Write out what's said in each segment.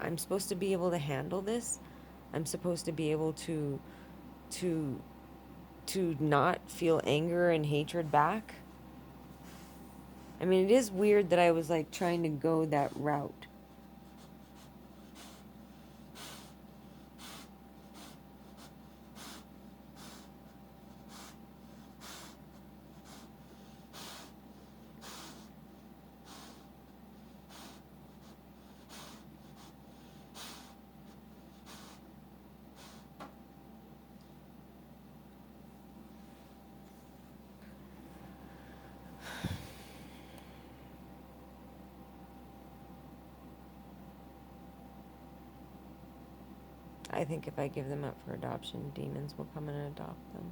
I'm supposed to be able to handle this. I'm supposed to be able to to not feel anger and hatred back. I mean, it is weird that I was like trying to go that route. I think if I give them up for adoption, demons will come and adopt them.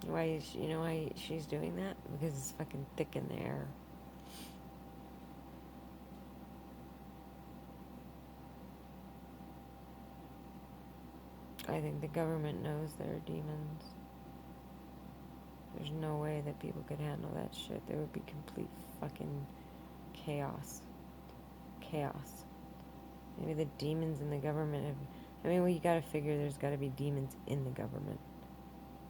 Why is she, you know why she's doing that? Because it's fucking thick in the air. I think the government knows they're demons. There's no way that people could handle that shit. There would be complete fucking chaos. Chaos. Maybe the demons in the government have. I mean, well, you gotta figure there's gotta be demons in the government.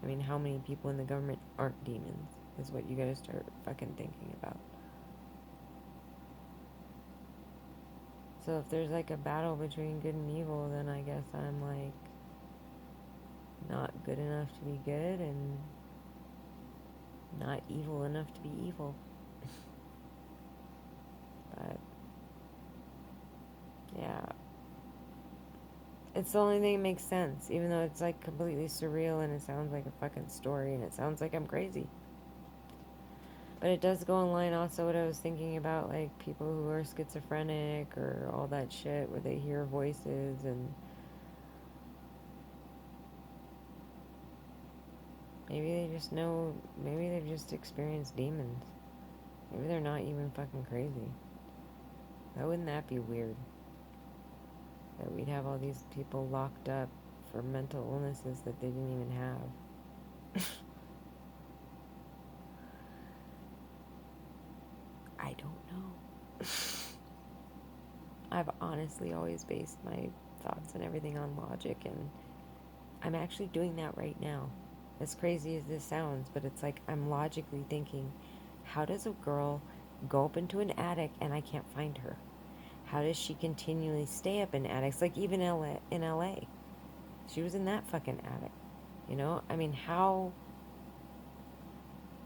I mean, how many people in the government aren't demons? Is what you gotta start fucking thinking about. So if there's like a battle between good and evil, then I guess I'm like not good enough to be good and not evil enough to be evil. But yeah, it's the only thing that makes sense, even though it's like completely surreal and it sounds like a fucking story and it sounds like I'm crazy. But it does go in line also what I was thinking about, like people who are schizophrenic or all that shit where they hear voices and maybe they just know, maybe they've just experienced demons. Maybe they're not even fucking crazy. Why wouldn't that be weird? That we'd have all these people locked up for mental illnesses that they didn't even have. I don't know. I've honestly always based my thoughts and everything on logic, and I'm actually doing that right now. As crazy as this sounds, but it's like I'm logically thinking, how does a girl go up into an attic and I can't find her? How does she continually stay up in attics? Like even in LA. She was in that fucking attic. You know? I mean, how?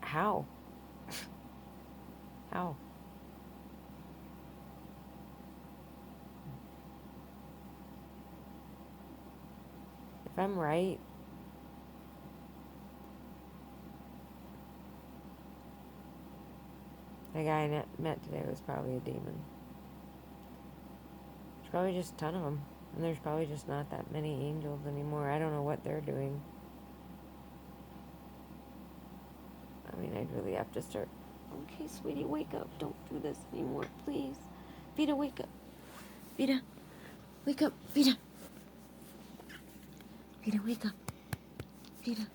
How? How? If I'm right, the guy I met today was probably a demon. There's probably just a ton of them. And there's probably just not that many angels anymore. I don't know what they're doing. I mean, I'd really have to start. Okay, sweetie, wake up. Don't do this anymore, please. Vita, wake up. Vita, wake up. Vita. Vita, wake up. Vita.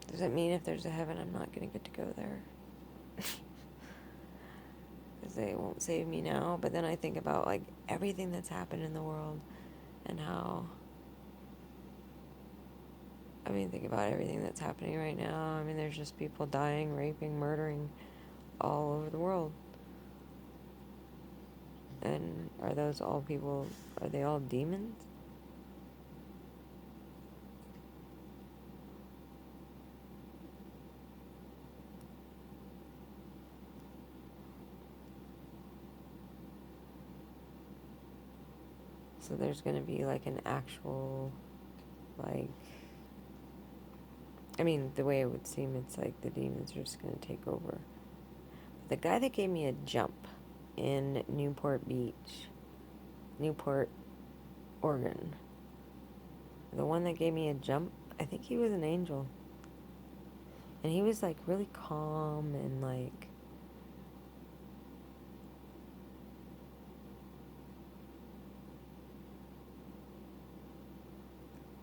Does it mean if there's a heaven, I'm not going to get to go there? Because they won't save me now. But then I think about, like, everything that's happened in the world and how. I mean, think about everything that's happening right now. I mean, there's just people dying, raping, murdering all over the world. And are those all people, are they all demons? So there's going to be like an actual, like, I mean, the way it would seem, it's like the demons are just going to take over. The guy that gave me a jump in Newport Beach, Newport, Oregon. The one that gave me a jump, I think he was an angel. And he was like really calm and like,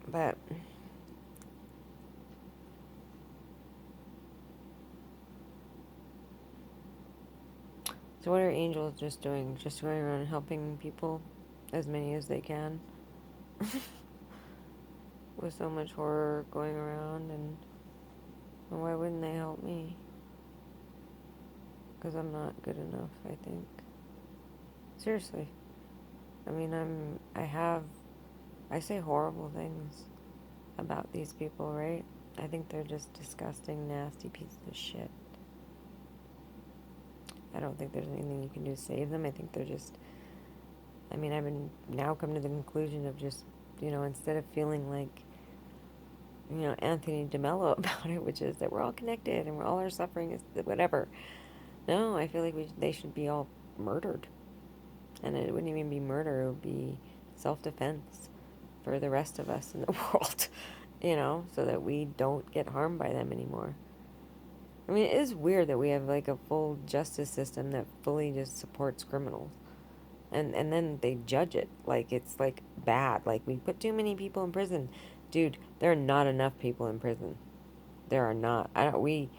but so what are angels just doing? Just going around helping people, as many as they can, with so much horror going around, and why wouldn't they help me? Because I'm not good enough, I think. Seriously. I mean, I say horrible things about these people, right? I think they're just disgusting, nasty pieces of shit. I don't think there's anything you can do to save them. I think they're just, I mean, I've been now come to the conclusion of just, instead of feeling like, Anthony DeMello about it, which is that we're all connected and we're all our suffering is whatever. No, I feel like they should be all murdered. And it wouldn't even be murder, it would be self-defense for the rest of us in the world, so that we don't get harmed by them anymore. I mean, it is weird that we have like a full justice system that fully just supports criminals. And then they judge it like it's like bad. Like we put too many people in prison. Dude, there are not enough people in prison. There are not. I don't we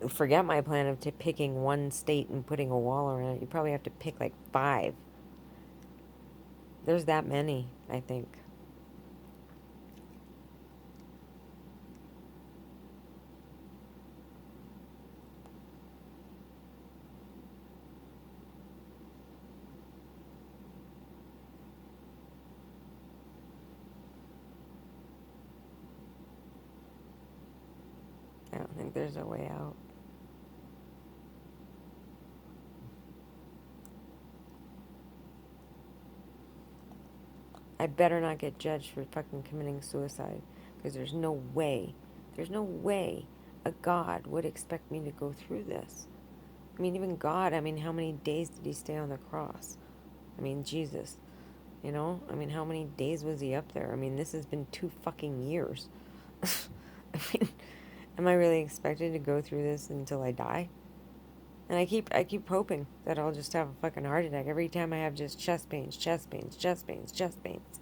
forget my plan of picking one state and putting a wall around it. You probably have to pick like 5. There's that many, I think. I don't think there's a way out. I better not get judged for fucking committing suicide. Because there's no way a God would expect me to go through this. I mean, even God, I mean, how many days did he stay on the cross? I mean, Jesus, I mean, how many days was he up there? I mean, this has been 2 fucking years. I mean, am I really expected to go through this until I die? And I keep hoping that I'll just have a fucking heart attack every time I have just chest pains, chest pains, chest pains, chest pains.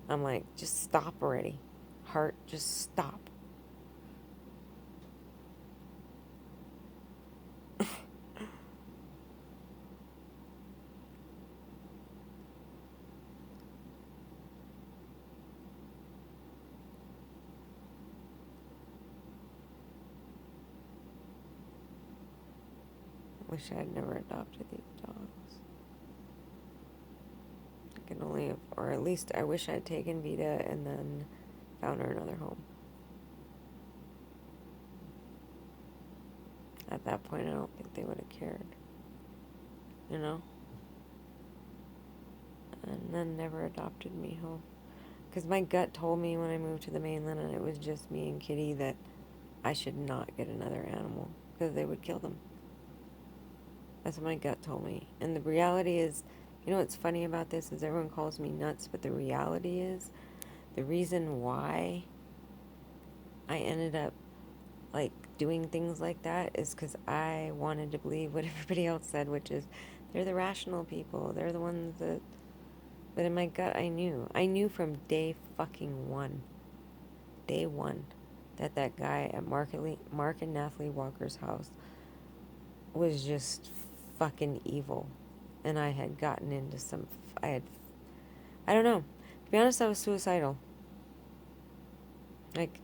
I'm like, just stop already. Heart, just stop. Wish I had never adopted these dogs. I can only have, or at least I wish I'd taken Vita and then found her another home. At that point, I don't think they would have cared. You know? And then never adopted me home. Because my gut told me when I moved to the mainland and it was just me and Kitty that I should not get another animal because they would kill them. That's what my gut told me. And the reality is, what's funny about this is everyone calls me nuts, but the reality is the reason why I ended up like doing things like that is because I wanted to believe what everybody else said, which is they're the rational people. They're the ones that. But in my gut, I knew from day fucking one, day one, that guy at Mark and Nathalie Walker's house was just fucking evil, and I had gotten into some. I don't know. To be honest, I was suicidal. Like,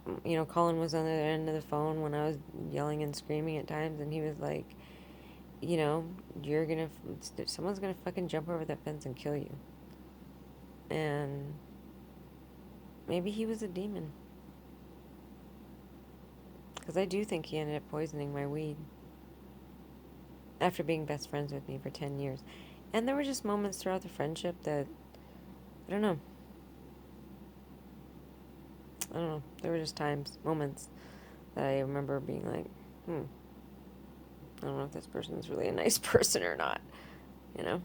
Colin was on the other end of the phone when I was yelling and screaming at times, and he was like, you're gonna, someone's gonna fucking jump over that fence and kill you. And maybe he was a demon. Because I do think he ended up poisoning my weed after being best friends with me for 10 years. And there were just moments throughout the friendship that, I don't know. There were just moments that I remember being like, I don't know if this person's really a nice person or not, you know?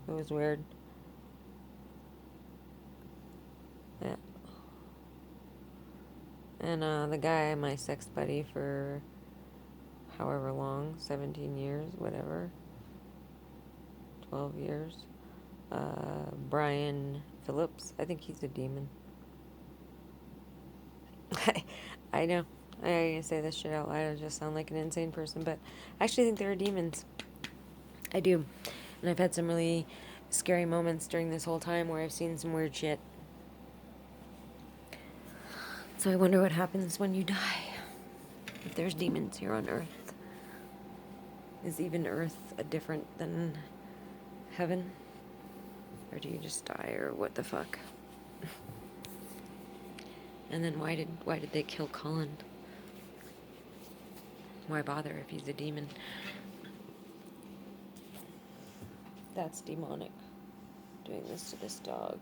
It was weird. Yeah. And the guy, my sex buddy for however long, 17 years, whatever, 12 years, Brian Phillips, I think he's a demon. I know. I say this shit out loud. I just sound like an insane person, but I actually think there are demons. I do. And I've had some really scary moments during this whole time where I've seen some weird shit. So I wonder what happens when you die. If there's demons here on Earth. Is even Earth different than heaven? Or do you just die, or what the fuck? And then why did they kill Colin? Why bother if he's a demon? That's demonic. Doing this to this dog.